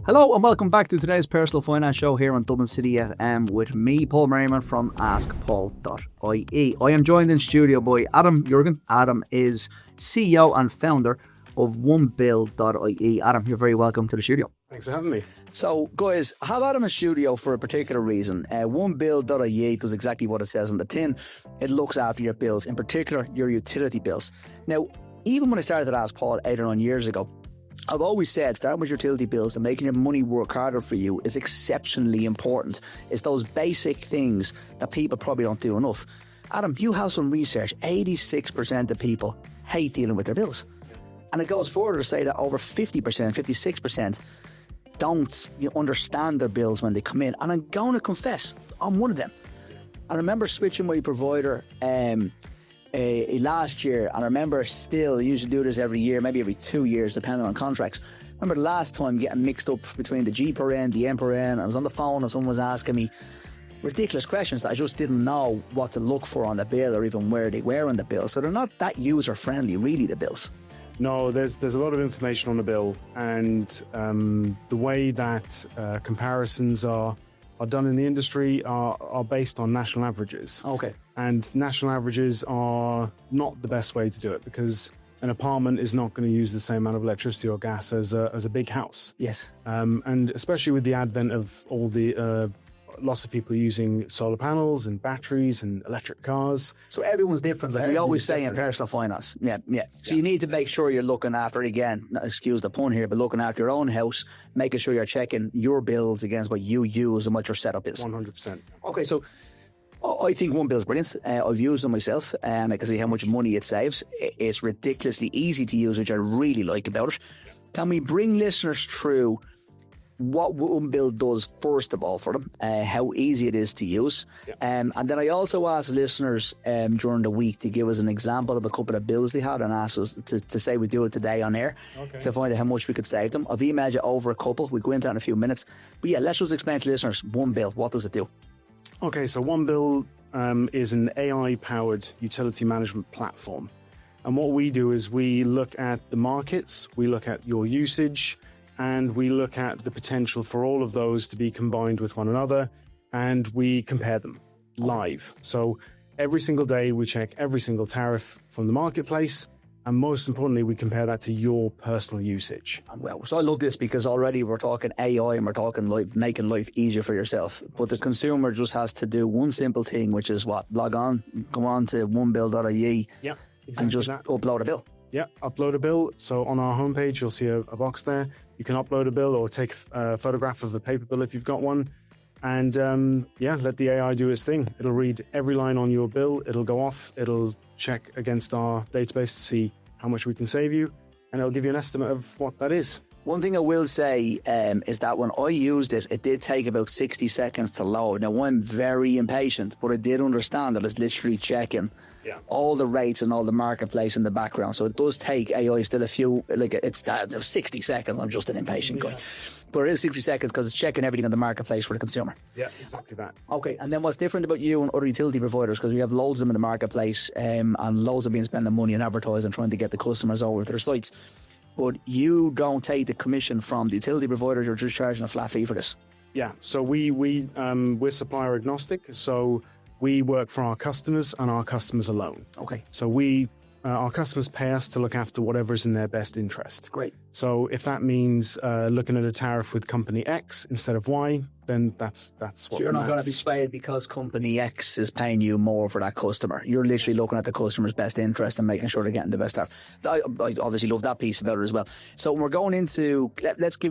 Hello and welcome back to today's personal finance show here on Dublin City FM with me, Paul Merriman from askpaul.ie. I am joined in studio by Adam Jurgen. Adam is CEO and founder of OneBill.ie. Adam, you're very welcome to the studio. Thanks for having me. So, guys, I have Adam in studio for a particular reason. OneBill.ie does exactly what it says on the tin. It looks after your bills, in particular your utility bills. Now, even when I started to Ask Paul 8 or 9 years ago, I've always said starting with your utility bills and making your money work harder for you is exceptionally important. It's those basic things that people probably don't do enough. Adam, you have some research. 86% of people hate dealing with their bills. And it goes further to say that over 50%, 56% don't understand their bills when they come in. And I'm going to confess, I'm one of them. I remember switching my provider last year, and I remember still, I usually do this every year, maybe every 2 years, depending on contracts. I remember the last time getting mixed up between the G per N, the M per N. I was on the phone and someone was asking me ridiculous questions that I just didn't know what to look for on the bill or even where they were on the bill. So they're not that user-friendly, really, the bills. No, there's a lot of information on the bill, and the way that comparisons are done in the industry are based on national averages. Okay. And national averages are not the best way to do it, because an apartment is not going to use the same amount of electricity or gas as a big house. Yes. And especially with the advent of all the lots of people using solar panels and batteries and electric cars. So everyone's different. Like we always say in personal finance. Yeah. So you need to make sure you're looking after, again, excuse the pun here, but looking after your own house, making sure you're checking your bills against what you use and what your setup is. 100%. Okay, so I think OneBill is brilliant. I've used them myself and I can see how much money it saves. It's ridiculously easy to use, which I really like about it. Can we bring listeners through what OneBill does first of all for them, how easy it is to use, and then I also asked listeners during the week to give us an example of a couple of bills they had and asked us to say we do it today on air to find out how much we could save them. I've emailed you over a couple. We'll go into that in a few minutes. But yeah, let's just explain to listeners OneBill. What does it do? Okay, so OneBill is an AI-powered utility management platform. And what we do is we look at the markets, we look at your usage, and we look at the potential for all of those to be combined with one another, and we compare them live. So every single day we check every single tariff from the marketplace, and most importantly, we compare that to your personal usage. Well, so I love this because already we're talking AI and we're talking making life easier for yourself. But the consumer just has to do one simple thing, which is what? Log on, go on to OneBill.ie and just upload a bill. Yeah, upload a bill. So on our homepage, you'll see a box there. You can upload a bill or take a photograph of the paper bill if you've got one. And let the AI do its thing. It'll read every line on your bill. It'll go off. It'll check against our database to see how much we can save you. And it'll give you an estimate of what that is. One thing I will say is that when I used it, it did take about 60 seconds to load. Now, I'm very impatient, but I did understand that it's literally checking all the rates and all the marketplace in the background. So it does take AI still a few, it's 60 seconds. I'm just an impatient guy. But it is 60 seconds because it's checking everything on the marketplace for the consumer. Yeah, exactly that. Okay, and then what's different about you and other utility providers, because we have loads of them in the marketplace and loads of being spending money on advertising, trying to get the customers over to their sites. But you don't take the commission from the utility providers, you're just charging a flat fee for this. Yeah, so we're supplier agnostic, so we work for our customers and our customers alone. Okay. So our customers pay us to look after whatever is in their best interest. Great. So if that means looking at a tariff with company X instead of Y, then that's what. So you're not going to be swayed because company X is paying you more for that customer. You're literally looking at the customer's best interest and making sure they're getting the best tariff. I obviously love that piece about it as well. So we're going into let's go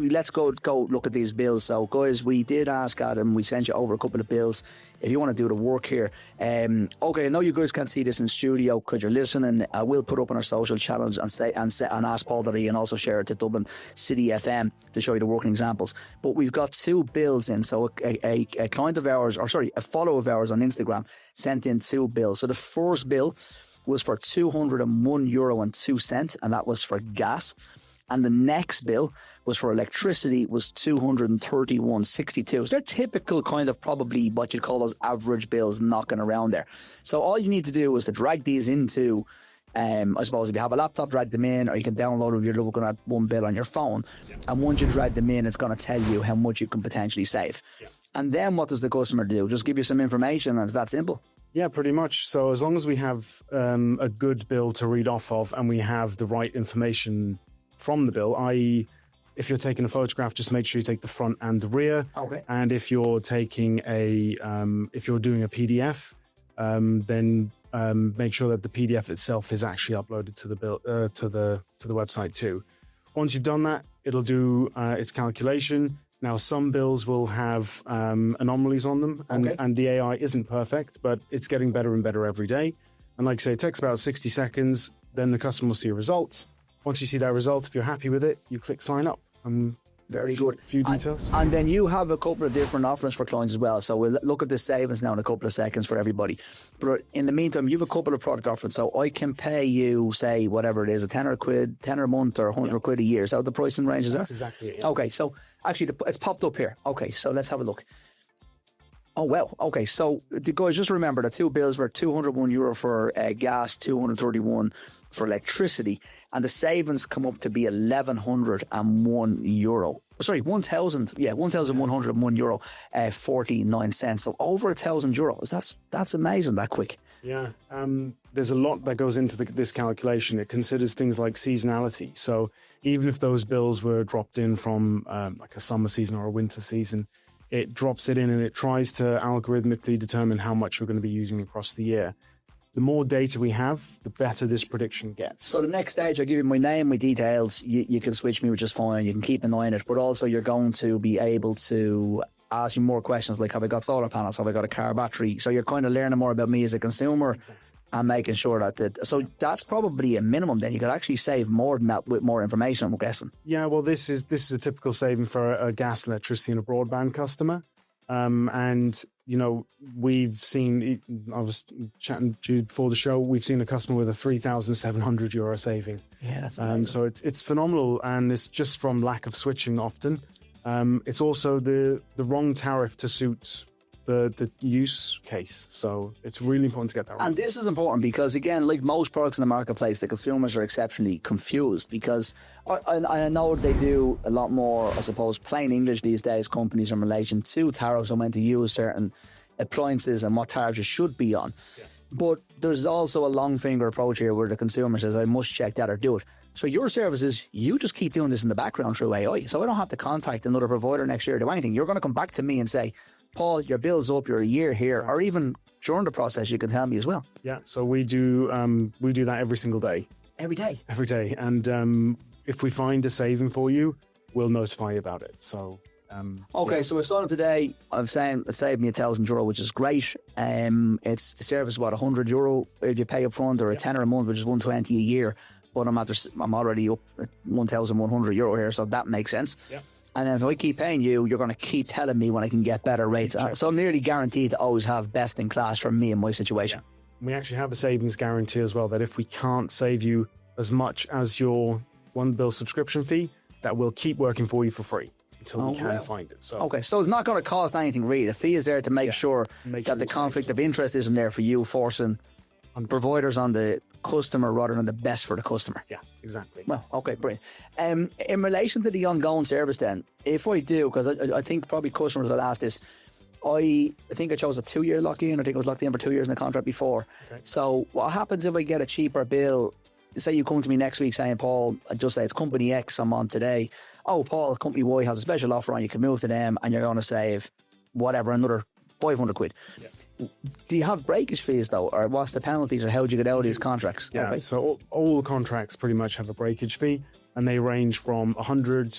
look at these bills. So guys, we did ask Adam. We sent you over a couple of bills. If you want to do the work here, okay. I know you guys can't see this in studio because you're listening. I will put up on our social channels and askpaul.ie and also share it to Dublin City FM to show you the working examples. But we've got two bills in. So a client of ours, a follower of ours on Instagram sent in two bills. So the first bill was for €201.02, and that was for gas. And the next bill was for electricity, was $231.62. So they're typical kind of probably what you'd call those average bills knocking around there. So all you need to do is to drag these into I suppose if you have a laptop, drag them in, or you can download them if you're looking at OneBill on your phone. And once you drag them in, it's going to tell you how much you can potentially save. And then what does the customer do? Just give you some information, and it's that simple. Yeah, pretty much. So as long as we have a good bill to read off of, and we have the right information from the bill, i.e., if you're taking a photograph, just make sure you take the front and the rear. Okay. And if you're taking if you're doing a PDF, then make sure that the PDF itself is actually uploaded to the bill to the website too. Once you've done that, it'll do its calculation. Now, some bills will have anomalies on them, and the AI isn't perfect, but it's getting better and better every day. And like I say, it takes about 60 seconds. Then the customer will see a result. Once you see that result, if you're happy with it, you click sign up. Very good. Few details. And then you have a couple of different offerings for clients as well. So we'll look at the savings now in a couple of seconds for everybody. But in the meantime, you have a couple of product offerings. So I can pay you, say, whatever it is, a tenner a month or 100 quid a year. Is that what the pricing range is there? That's exactly it. Yeah. Okay, so actually it's popped up here. Okay, so let's have a look. Oh, well, okay. So the guys, just remember the two bills were €201 for gas, 231 for electricity, and the savings come up to be €1,101. Sorry, €1,101 49 cents. So over €1,000. That's amazing that quick. Yeah, there's a lot that goes into this calculation. It considers things like seasonality. So even if those bills were dropped in from like a summer season or a winter season, it drops it in and it tries to algorithmically determine how much you're going to be using across the year. The more data we have, the better this prediction gets. So the next stage, I give you my name, my details. You can switch me, which is fine. You can keep an eye on it, but also you're going to be able to ask me more questions like, have I got solar panels? Have I got a car battery? So you're kind of learning more about me as a consumer and making sure so that's probably a minimum. Then you could actually save more than that with more information, I'm guessing. Yeah, well, this is a typical saving for a gas, electricity, and a broadband customer. And you know, we've seen, I was chatting to you before the show, we've seen a customer with a €3,700 saving. Yeah, that's amazing. So it's phenomenal, and it's just from lack of switching often. It's also the wrong tariff to suit the use case. So it's really important to get that right. And this is important because, again, like most products in the marketplace, the consumers are exceptionally confused because I know they do a lot more, I suppose, plain English these days, companies in relation to tariffs and when to use certain appliances and what tariffs you should be on. Yeah. But there's also a long finger approach here where the consumer says, I must check that or do it. So your service is, you just keep doing this in the background through AI. So I don't have to contact another provider next year or do anything. You're going to come back to me and say, Paul, your bill's up, you're a year here, or even during the process, you can tell me as well. Yeah, so we do that every single day. Every day? Every day. And if we find a saving for you, we'll notify you about it. So... okay, so we're starting today. I'm saying it saved me €1,000, which is great. It's the service, what, €100 if you pay up front, or a tenner a month, which is $120 a year. But I'm already up at €1,100 here, so that makes sense. Yeah. And then if I keep paying you, you're going to keep telling me when I can get better rates. Exactly. So I'm nearly guaranteed to always have best in class for me and my situation. Yeah. We actually have a savings guarantee as well, that if we can't save you as much as your OneBill subscription fee, that will keep working for you for free until we can find it. So. Okay, so it's not going to cost anything really. The fee is there to make sure that the conflict of interest isn't there for you, forcing providers on the customer rather than the best for the customer. Yeah, exactly. Well, okay, brilliant. In relation to the ongoing service then, if I do, because I think probably customers will ask this, I think I chose a 2-year lock-in. I think I was locked in for 2 years in the contract before. Okay. So what happens if I get a cheaper bill? Say you come to me next week saying, Paul, I just say it's company X I'm on today. Oh, Paul, company Y has a special offer on, you can move to them and you're going to save whatever, another 500 quid. Yeah. Do you have breakage fees though, or what's the penalties, or how do you get out of these contracts? Yeah, okay. So all contracts pretty much have a breakage fee, and they range from 100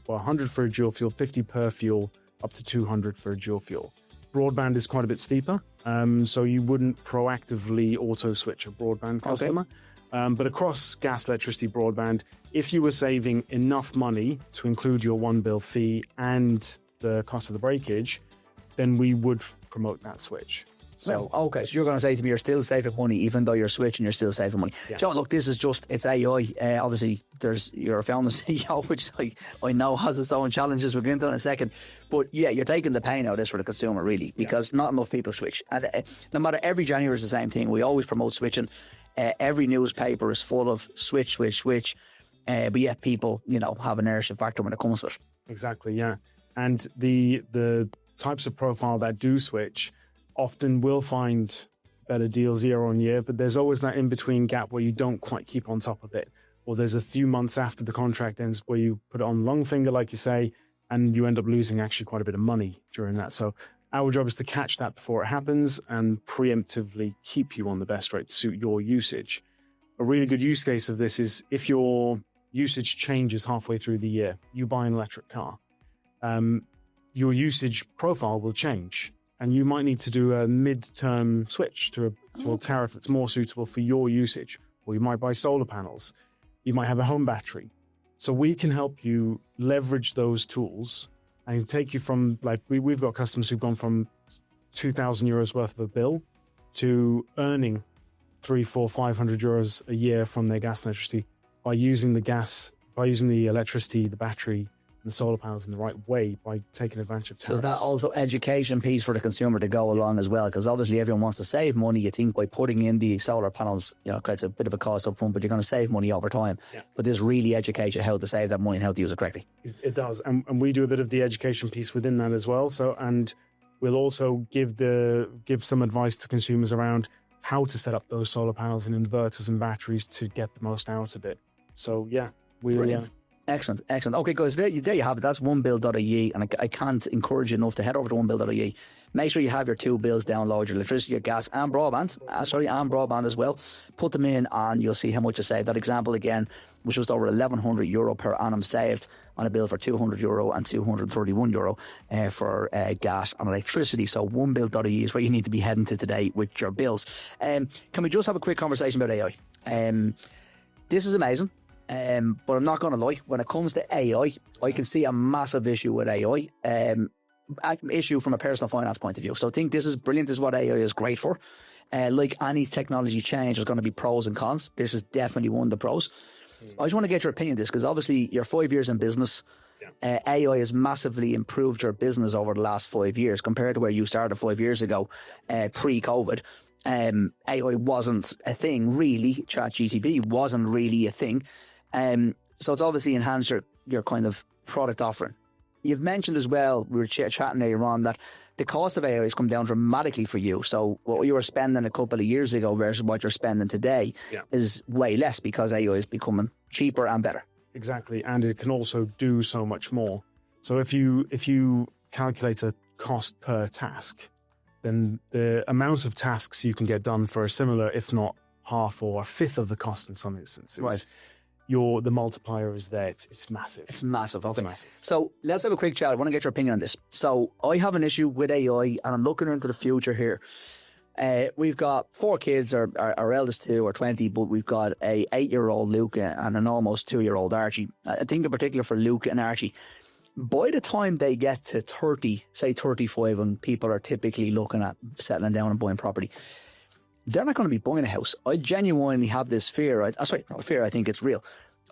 for a dual fuel, 50 per fuel, up to 200 for a dual fuel. Broadband is quite a bit steeper, so you wouldn't proactively auto switch a broadband customer. Okay. But across gas, electricity, broadband, if you were saving enough money to include your OneBill fee and the cost of the breakage, then we would promote that switch. So, okay, so you're going to say to me, you're still saving money, even though you're switching, you're still saving money. Yeah. Joe, look, this is just, it's AI. Obviously, you're a founder CEO, which I know has its own challenges. We'll get into that in a second. But yeah, you're taking the pain out of this for the consumer, really, because not enough people switch. And no matter, every January is the same thing. We always promote switching. Every newspaper is full of switch. But yet people, have an inertia factor when it comes to it. Exactly, yeah. And the types of profile that do switch often will find better deals year on year, but there's always that in-between gap where you don't quite keep on top of it. Or there's a few months after the contract ends where you put it on long finger, like you say, and you end up losing actually quite a bit of money during that. So our job is to catch that before it happens and preemptively keep you on the best rate to suit your usage. A really good use case of this is if your usage changes halfway through the year, you buy an electric car, your usage profile will change. And you might need to do a mid-term switch to a tariff that's more suitable for your usage. Or you might buy solar panels. You might have a home battery. So we can help you leverage those tools and take you from, like, we've got customers who've gone from 2,000 euros worth of a bill to earning 300, 400, 500 euros a year from their gas and electricity by using the electricity, the battery, the solar panels in the right way by taking advantage of tariffs. So is that also education piece for the consumer to go along as well? Because obviously everyone wants to save money. You think by putting in the solar panels, it's a bit of a cost up front, but you're going to save money over time. Yeah. But this really educates you how to save that money and how to use it correctly. It does. And we do a bit of the education piece within that as well. So, and we'll also give some advice to consumers around how to set up those solar panels and inverters and batteries to get the most out of it. So yeah, Brilliant. Excellent. Okay, guys, there you have it. That's OneBill.ie, and I can't encourage you enough to head over to OneBill.ie. Make sure you have your two bills download, your electricity, your gas, and broadband. And broadband as well. Put them in, and you'll see how much you save. That example again was just over €1,100 per annum saved on a bill for €200 and €231 for gas and electricity. So OneBill.ie is where you need to be heading to today with your bills. Can we just have a quick conversation about AI? This is amazing. But I'm not going to lie, when it comes to AI, I can see a massive issue with AI, issue from a personal finance point of view. So I think this is brilliant. This is what AI is great for. Like any technology change, there's going to be pros and cons. This is definitely one of the pros. I just want to get your opinion on this, because obviously you're 5 years in business. Yeah. AI has massively improved your business over the last 5 years compared to where you started 5 years ago, pre-COVID. AI wasn't a thing, really. ChatGPT wasn't really a thing. So it's obviously enhanced your kind of product offering. You've mentioned as well, we were chatting earlier on, that the cost of AI has come down dramatically for you. So what you were spending a couple of years ago versus what you're spending today is way less, because AI is becoming cheaper and better. Exactly, and it can also do so much more. So if you calculate a cost per task, then the amount of tasks you can get done for a similar, if not half or a fifth of the cost in some instances. Right. The multiplier is there. It's massive. It's massive. Okay. It's massive. So let's have a quick chat. I want to get your opinion on this. So I have an issue with AI, and I'm looking into the future here. We've got 4 kids. Our eldest 2 are 20, but we've got a 8-year-old Luca and an almost 2-year-old Archie. I think in particular for Luca and Archie, by the time they get to 30, say 35, and people are typically looking at settling down and buying property, they're not going to be buying a house. I genuinely have this fear. I think it's real.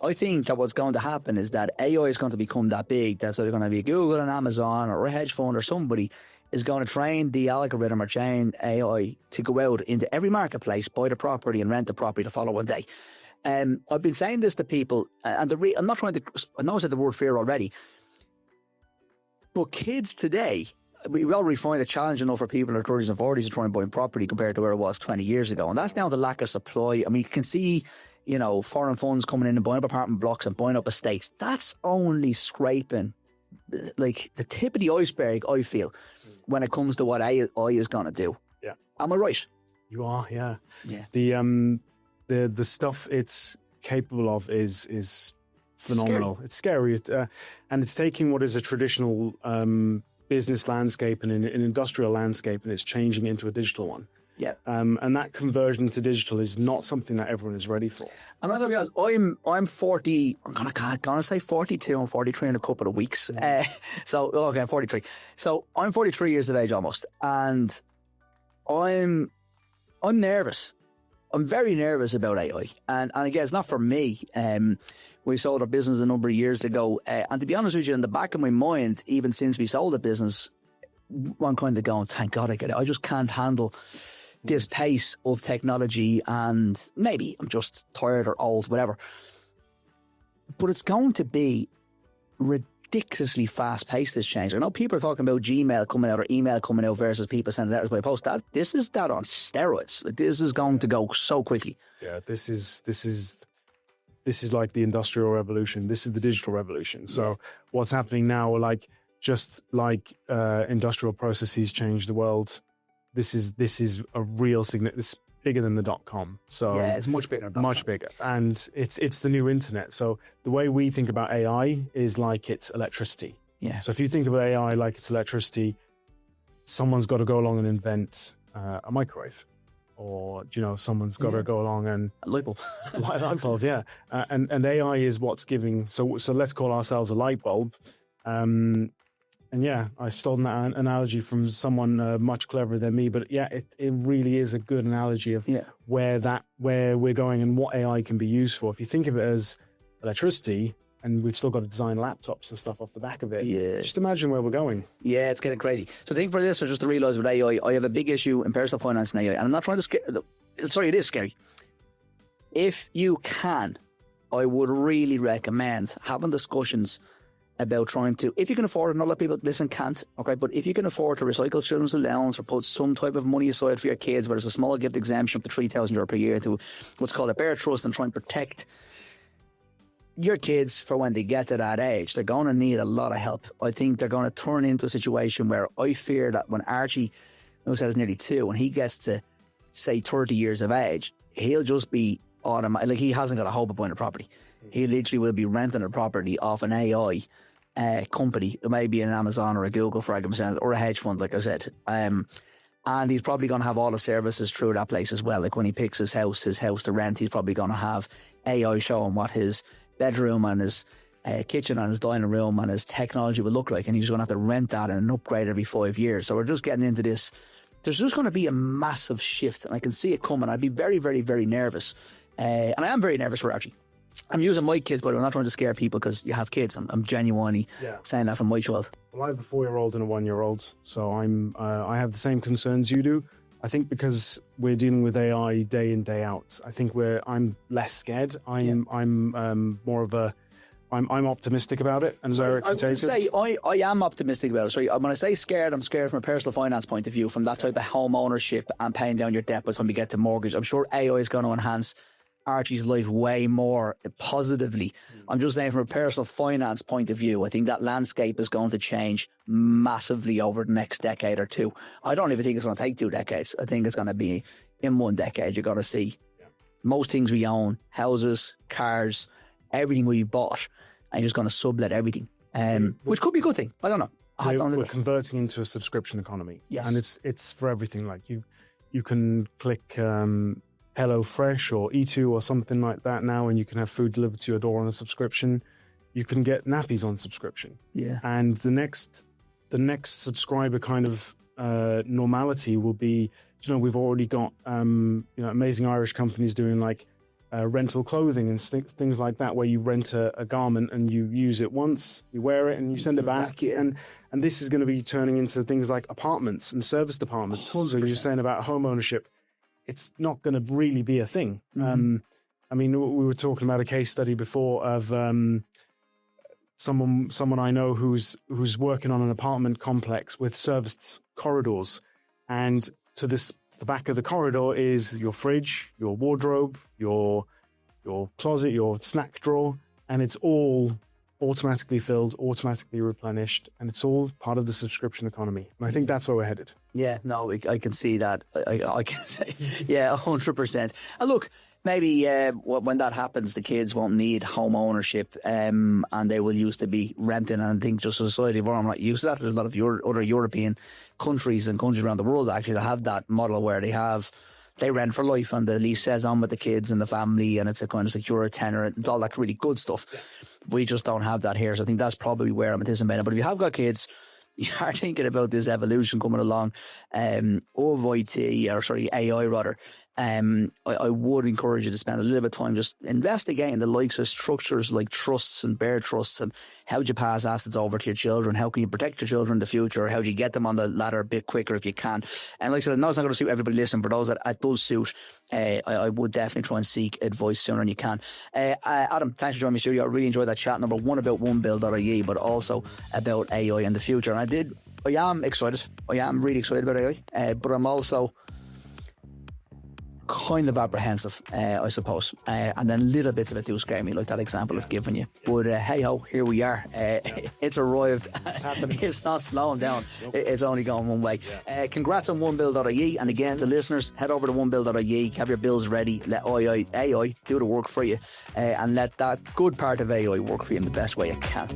I think that what's going to happen is that AI is going to become that big that they're going to be Google and Amazon or a hedge fund or somebody is going to train the algorithm or train AI to go out into every marketplace, buy the property and rent the property the following day. I've been saying this to people, and I'm not trying to, I know I said the word fear already, but kids today, we already find it challenging enough for people in their 30s and 40s to try and buy property compared to where it was 20 years ago. And that's down to lack of supply. I mean, you can see, foreign funds coming in and buying up apartment blocks and buying up estates. That's only scraping, like, the tip of the iceberg, I feel, when it comes to what AI is going to do. Yeah. Am I right? You are, yeah. Yeah. The stuff it's capable of is phenomenal. Scary. It's scary. And it's taking what is a traditional business landscape and an industrial landscape, and it's changing into a digital one. Yeah. And that conversion to digital is not something that everyone is ready for. I'm not going to be honest, I'm 40, I'm going to say 42 and 43 in a couple of weeks. I'm 43. So I'm 43 years of age almost, and I'm nervous. I'm very nervous about AI. And again, it's not for me. We sold our business a number of years ago. And to be honest with you, in the back of my mind, even since we sold the business, I'm kind of going, thank God I get it. I just can't handle this pace of technology, and maybe I'm just tired or old, whatever. But it's going to be ridiculously fast paced, this change. I know people are talking about Gmail coming out or email coming out versus people sending letters by post. This is that on steroids. This is going to go so quickly. Yeah, this is like the industrial revolution. This is the digital revolution. So what's happening now, like just like industrial processes change the world, this is a real significant. It's bigger than the .com. So yeah, it's much bigger. Much bigger, and it's the new internet. So the way we think about AI is like it's electricity. Yeah. So if you think about AI like it's electricity, someone's got to go along and invent a microwave. Or, someone's got to go along and... Light bulb. Light bulb, yeah. And AI is what's giving... So let's call ourselves a light bulb. And yeah, I've stolen that analogy from someone much cleverer than me. But yeah, it really is a good analogy of where we're going and what AI can be used for. If you think of it as electricity, and we've still got to design laptops and stuff off the back of it. Yeah. Just imagine where we're going. Yeah, it's getting crazy. So I think for this, or just to realise with AI, I have a big issue in personal finance and AI. And I'm not trying to scare... Sorry, it is scary. If you can, I would really recommend having discussions about trying to... If you can afford it, not a lot of people listen can't, okay? But if you can afford to recycle children's allowance or put some type of money aside for your kids, where there's a small gift exemption up to €3,000 per year to what's called a bear trust, and try and protect your kids for when they get to that age. They're going to need a lot of help. I think they're going to turn into a situation where I fear that when Archie, who said is nearly 2, when he gets to, say, 30 years of age, he'll just be automatic. Like, he hasn't got a hope of buying a property. He literally will be renting a property off an AI company. It may be an Amazon or a Google, for argument's sake, or a hedge fund, like I said. And he's probably going to have all the services through that place as well. Like when he picks his house to rent, he's probably going to have AI showing what his bedroom and his kitchen and his dining room and his technology will look like, and he's going to have to rent that and upgrade every 5 years. So we're just getting into this. There's just going to be a massive shift, and I can see it coming. I'd be very, very, very nervous, and I am very nervous for Archie. I'm using my kids, but I'm not trying to scare people because you have kids. I'm genuinely saying that from my child. Well, I have a 4-year-old and a 1-year-old, so I have the same concerns you do. I think because we're dealing with AI day in, day out, I think I'm less scared. I'm more of a... I'm optimistic about it, and very contagious. I am optimistic about it. So when I say scared, I'm scared from a personal finance point of view, from that type of home ownership and paying down your debt by the time you get to mortgage. I'm sure AI is going to enhance Archie's life way more positively. I'm just saying from a personal finance point of view, I think that landscape is going to change massively over the next decade or two. I don't even think it's going to take 2 decades. I think it's going to be in 1 decade. You're going to see most things we own, houses, cars, everything we bought, and you're just going to sublet everything, which could be a good thing. I don't know. We're converting into a subscription economy. Yes. And it's for everything. Like you can click Hello Fresh or E2 or something like that now, and you can have food delivered to your door on a subscription. You can get nappies on subscription. Yeah. And the next subscriber kind of normality will be, we've already got amazing Irish companies doing like rental clothing and things like that, where you rent a garment and you use it once, you wear it and you send it back. And this is going to be turning into things like apartments and service departments. 100%. So you're saying about home ownership, it's not going to really be a thing. Mm-hmm. I mean, we were talking about a case study before of someone I know who's working on an apartment complex with serviced corridors, and to the back of the corridor is your fridge, your wardrobe, your closet, your snack drawer, and it's all automatically filled, automatically replenished, and it's all part of the subscription economy. And I think that's where we're headed. Yeah, no, I can see that. I can say, 100%. And look, maybe when that happens, the kids won't need home ownership, and they will used to be renting. And I think just a society where I'm not used to that. There's a lot of other European countries and countries around the world actually that have that model where they rent for life and the lease says on with the kids and the family, and it's a kind of secure tenor and all that really good stuff. We just don't have that here. So I think that's probably where I'm anticipating. But if you have got kids, you are thinking about this evolution coming along of AI rather. I would encourage you to spend a little bit of time just investigating the likes of structures like trusts and bare trusts, and how do you pass assets over to your children? How can you protect your children in the future? How do you get them on the ladder a bit quicker if you can? And like I said, I know it's not going to suit everybody listening. For those that it does suit, I would definitely try and seek advice sooner than you can. Adam, thanks for joining me, studio. I really enjoyed that chat. Number one about OneBill.ie, but also about AI in the future. And I am excited. I am really excited about AI, but I'm also kind of apprehensive, I suppose. And then little bits of it do scare me, like that example I've given you. But hey ho, here we are. It's arrived. It's happening. It's not slowing down. It's only going one way. Congrats on OneBill.ie. And again, to listeners, head over to OneBill.ie, have your bills ready, let AI do the work for you, and let that good part of AI work for you in the best way it can.